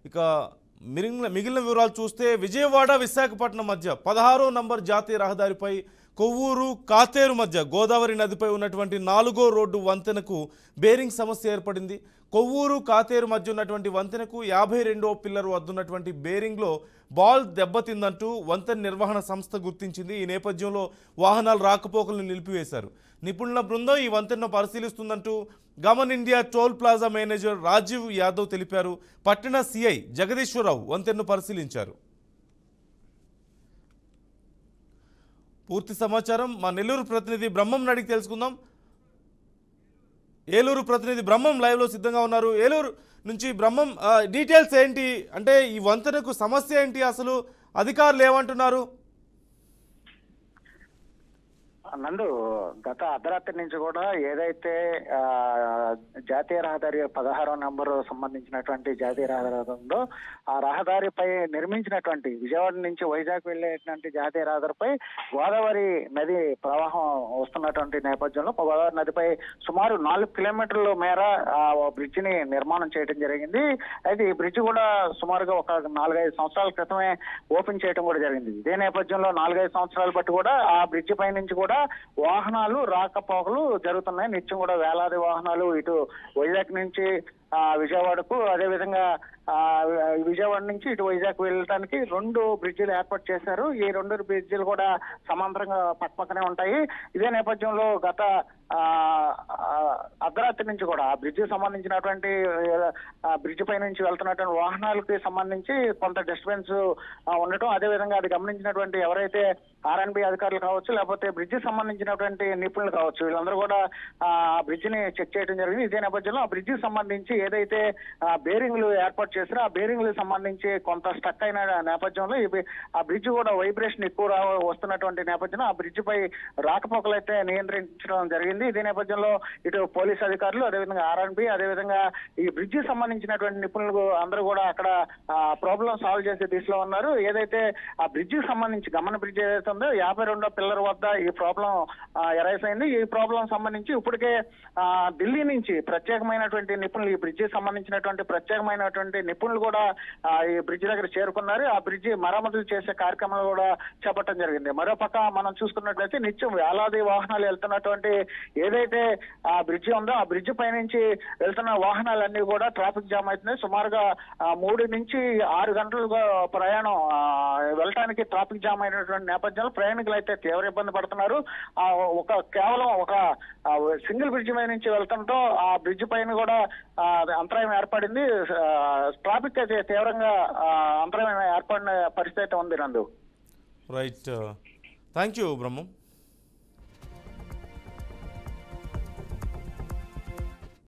ఇక మిగిలిన వివరాలు చూస్తే విజయవాడ విశాఖపట్నం మధ్య 16వ నంబర్ జాతీయ రహదారిపై కొవ్వూరు కాతేరు మధ్య గోదావరి నదిపై ఉన్నటువంటి 4వ రోడ్డు వంతెనకు బేరింగ్ సమస్య ఏర్పడింది. కొవ్వూరు కాతేరు మధ్య ఉన్నటువంటి వంతెనకు 52వ పిల్లర్ వద్ద ఉన్నటువంటి బేరింగ్లో బాల్ దెబ్బతిందంటూ వంతెన నిర్వహణ సంస్థ గుర్తించింది. ఈ నేపథ్యంలో వాహనాలు రాకపోకలను నిలిపివేశారు. నిపుణుల బృందం ఈ వంతెనను పరిశీలిస్తుందంటూ Gammon India toll plaza manager Rajeev Yadav తెలిపారు. పట్టణ సిఐ జగదీశ్వరరావు వంతెనను పరిశీలించారు. పూర్తి సమాచారం మా నెల్లూరు ప్రతినిధి బ్రహ్మం అడిగి తెలుసుకుందాం. ఏలూరు ప్రతినిధి బ్రహ్మం లైవ్లో సిద్ధంగా ఉన్నారు. ఏలూరు నుంచి బ్రహ్మం, డీటెయిల్స్ ఏంటి? అంటే ఈ వంతెనకు సమస్య ఏంటి, అసలు అధికారులు ఏమంటున్నారు? నందు, గత అర్ధరాత్రి నుంచి కూడా ఏదైతే జాతీయ రహదారి 16వ నంబరు సంబంధించినటువంటి జాతీయ రహదారి ఉందో ఆ రహదారిపై నిర్మించినటువంటి విజయవాడ నుంచి వైజాగ్ వెళ్ళేటువంటి జాతీయ రహదారిపై గోదావరి నది ప్రవాహం వస్తున్నటువంటి నేపథ్యంలో గోదావరి నదిపై సుమారు 4 కిలోమీటర్ల మేర బ్రిడ్జ్ ని నిర్మాణం చేయడం జరిగింది. అయితే ఈ బ్రిడ్జ్ కూడా సుమారుగా ఒక 4-5 సంవత్సరాల క్రితమే ఓపెన్ చేయడం కూడా జరిగింది. ఇదే నేపథ్యంలో 4-5 సంవత్సరాలు బట్టి కూడా ఆ బ్రిడ్జ్ పై నుంచి కూడా వాహనాలు రాకపోకలు జరుగుతున్నాయి. నిత్యం కూడా వేలాది వాహనాలు ఇటు వైజాగ్ నుంచి విజయవాడకు, అదేవిధంగా విజయవాడ నుంచి ఇటు వైజాగ్ వెళ్ళడానికి 2 బ్రిడ్జిలు ఏర్పాటు చేశారు. ఈ 2 బ్రిడ్జిలు కూడా సమాంతరంగా పక్కపక్కనే ఉంటాయి. ఇదే నేపథ్యంలో గత అర్ధరాత్రి నుంచి కూడా ఆ బ్రిడ్జికి సంబంధించినటువంటి బ్రిడ్జ్ పై నుంచి వెళ్తున్నటువంటి వాహనాలకి సంబంధించి కొంత డిస్టర్బెన్స్ ఉండటం, అదేవిధంగా అది గమనించినటువంటి ఎవరైతే ఆర్ఎన్బి అధికారులు కావచ్చు, లేకపోతే బ్రిడ్జికి సంబంధించినటువంటి నిపుణులు కావచ్చు, వీళ్ళందరూ కూడా ఆ బ్రిడ్జ్ ని చెక్ చేయడం జరిగింది. ఇదే నేపథ్యంలో ఆ బ్రిడ్జికి సంబంధించి ఏదైతే బేరింగ్లు ఏర్పాటు చేశారో ఆ బేరింగ్లకు సంబంధించి కొంత స్టక్ అయిన నేపథ్యంలో ఆ బ్రిడ్జ్ కూడా వైబ్రేషన్ ఎక్కువ వస్తున్నటువంటి నేపథ్యంలో ఆ బ్రిడ్జ్ పై రాకపోకలు అయితే నియంత్రించడం జరిగింది. ఇదే నేపథ్యంలో ఇటు పోలీస్ అధికారులు, అదేవిధంగా ఆర్ఎన్బి, అదేవిధంగా ఈ బ్రిడ్జ్ సంబంధించినటువంటి నిపుణులు అందరూ కూడా అక్కడ ప్రాబ్లం సాల్వ్ చేసే దిశలో ఉన్నారు. ఏదైతే ఆ బ్రిడ్జ్ సంబంధించి గమన బ్రిడ్జ్ ఏదైతే ఉందో 52వ పిల్లర్ వద్ద ఈ ప్రాబ్లం ఎరైజ్ అయింది. ఈ ప్రాబ్లం సంబంధించి ఇప్పటికే ఢిల్లీ నుంచి ప్రత్యేకమైనటువంటి నిపుణులు, ఈ బ్రిడ్జ్ సంబంధించినటువంటి ప్రత్యేకమైనటువంటి నిపుణులు కూడా ఈ బ్రిడ్జ్ దగ్గర చేరుకున్నారు. ఆ బ్రిడ్జ్ మరమ్మతులు చేసే కార్యక్రమాలు కూడా చేపట్టడం జరిగింది. మరోపక్క మనం చూసుకున్నట్లయితే నిత్యం వేలాది వాహనాలు వెళ్తున్నటువంటి ఏదైతే ఆ బ్రిడ్జ్ ఉందో ఆ బ్రిడ్జ్ పై నుంచి వెళ్తున్న వాహనాలన్నీ కూడా ట్రాఫిక్ జామ్ అవుతున్నాయి. సుమారుగా 3 నుంచి 6 గంటలుగా ప్రయాణం వెళ్ళటానికి ట్రాఫిక్ జామ్ అయినటువంటి నేపథ్యంలో ప్రయాణికులు అయితే తీవ్ర ఇబ్బంది పడుతున్నారు. కేవలం ఒక సింగిల్ బ్రిడ్జ్ మీద నుంచి వెళ్తుంటో ఆ బ్రిడ్జ్ పైన కూడా అంతరాయం ఏర్పడింది. ట్రాఫిక్ అయితే తీవ్రంగా అంతరాయం ఏర్పడిన పరిస్థితి ఉంది. నందు, రైట్, థ్యాంక్ యూ బ్రహ్మం.